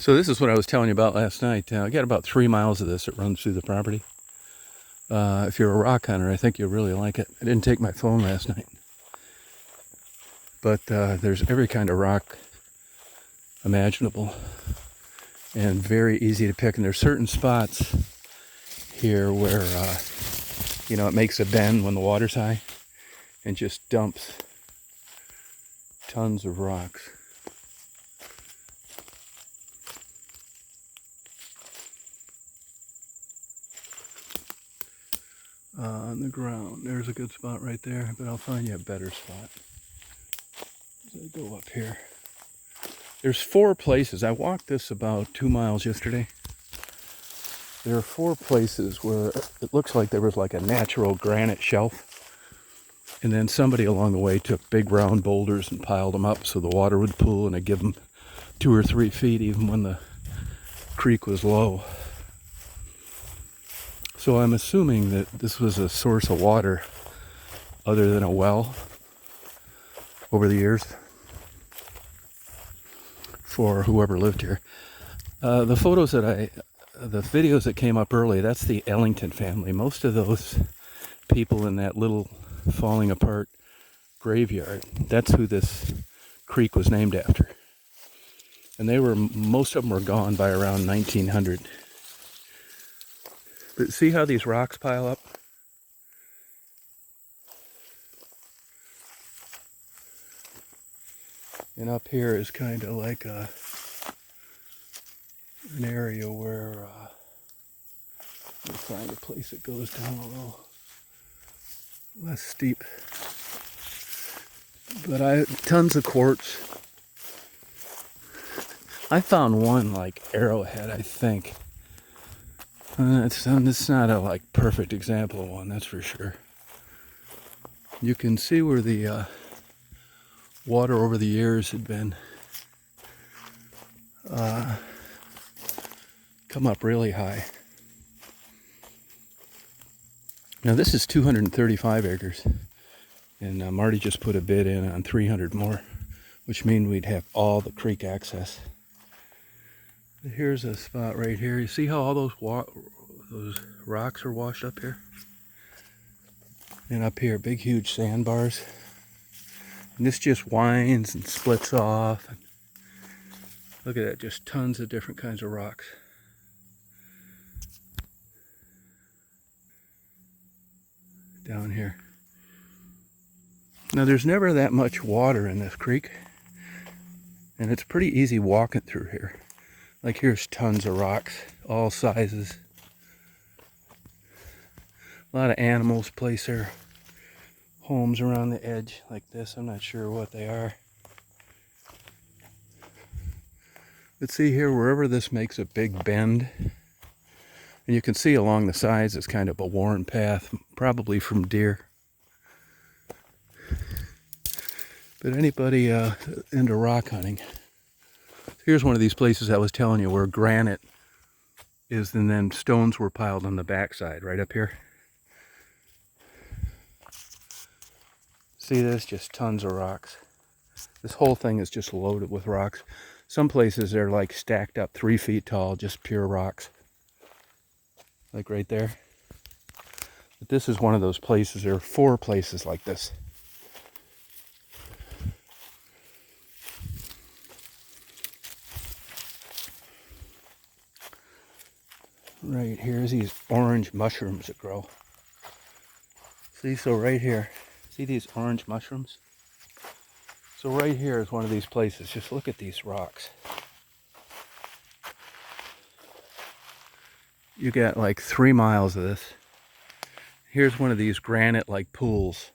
So this is what I was telling you about last night. I got about 3 miles of this that runs through the property. If you're a rock hunter, I think you'll really like it. I didn't take my phone last night. But there's every kind of rock imaginable and very easy to pick. And there's certain spots here where, it makes a bend when the water's high and just dumps tons of rocks. On the ground, there's a good spot right there, but I'll find you a better spot as I go up here. There's 4 places. I walked this about 2 miles yesterday. There are 4 places where it looks like there was like a natural granite shelf, and then somebody along the way took big round boulders and piled them up so the water would pool and it'd give them 2 or 3 feet even when the creek was low. So I'm assuming that this was a source of water other than a well over the years for whoever lived here. The videos that came up early, that's the Ellington family. Most of those people in that little falling apart graveyard, that's who this creek was named after. And most of them were gone by around 1900. But see how these rocks pile up? And up here is kind of like an area where, let me find a place that goes down a little less steep. But tons of quartz. I found one like arrowhead, I think. It's not a perfect example of one, that's for sure. You can see where the water over the years had been come up really high. Now this is 235 acres, and Marty just put a bid in on 300 more, which means we'd have all the creek access. Here's a spot right here. You see how all those rocks are washed up here? And up here, big huge sandbars. And this just winds and splits off. And look at that, just tons of different kinds of rocks. Down here. Now there's never that much water in this creek, and it's pretty easy walking through here. Like here's tons of rocks, all sizes. A lot of animals place their homes around the edge like this. I'm not sure what they are. But see here, wherever this makes a big bend, and you can see along the sides it's kind of a worn path, probably from deer. But anybody into rock hunting, here's one of these places I was telling you where granite is, and then stones were piled on the backside, right up here. See this? Just tons of rocks. This whole thing is just loaded with rocks. Some places they're like stacked up 3 feet tall, just pure rocks. Like right there. But this is one of those places. There are 4 places like this. Right here's these orange mushrooms that grow. See, so right here, see these orange mushrooms? So right here is one of these places. Just look at these rocks. You got like 3 miles of this. Here's one of these granite-like pools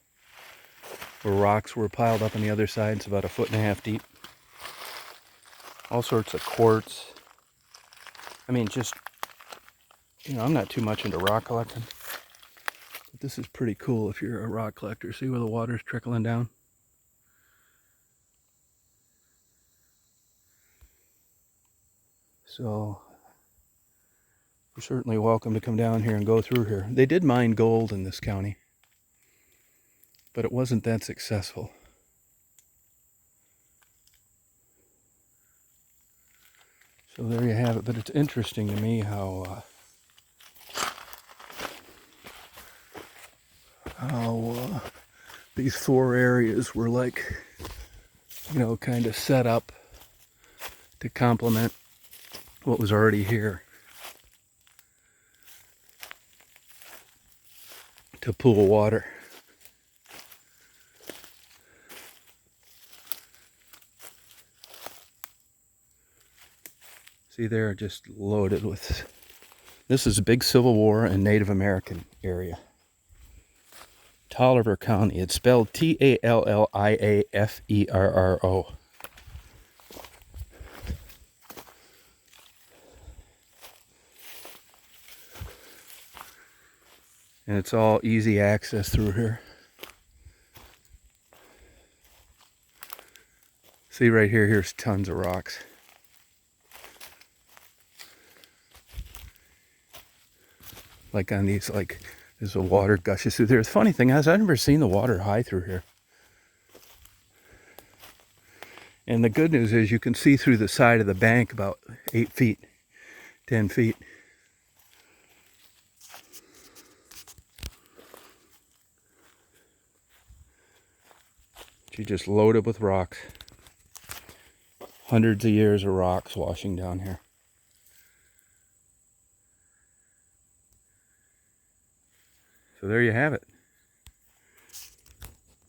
where rocks were piled up on the other side. It's about 1.5 feet deep. All sorts of quartz. I mean, just, I'm not too much into rock collecting. But this is pretty cool if you're a rock collector. See where the water's trickling down? So you're certainly welcome to come down here and go through here. They did mine gold in this county, but it wasn't that successful. So there you have it. But it's interesting to me how these four areas were like, you know, kind of set up to complement what was already here, to pool water. See, they're just loaded with, this is a big Civil War and Native American area. Taliaferro County. It's spelled Talliaferro. And it's all easy access through here. See right here, here's tons of rocks. Like on these, like, there's a water gushes through there. The funny thing is, I've never seen the water high through here. And the good news is you can see through the side of the bank about 8 feet, 10 feet. She just loaded with rocks. Hundreds of years of rocks washing down here. So there you have it.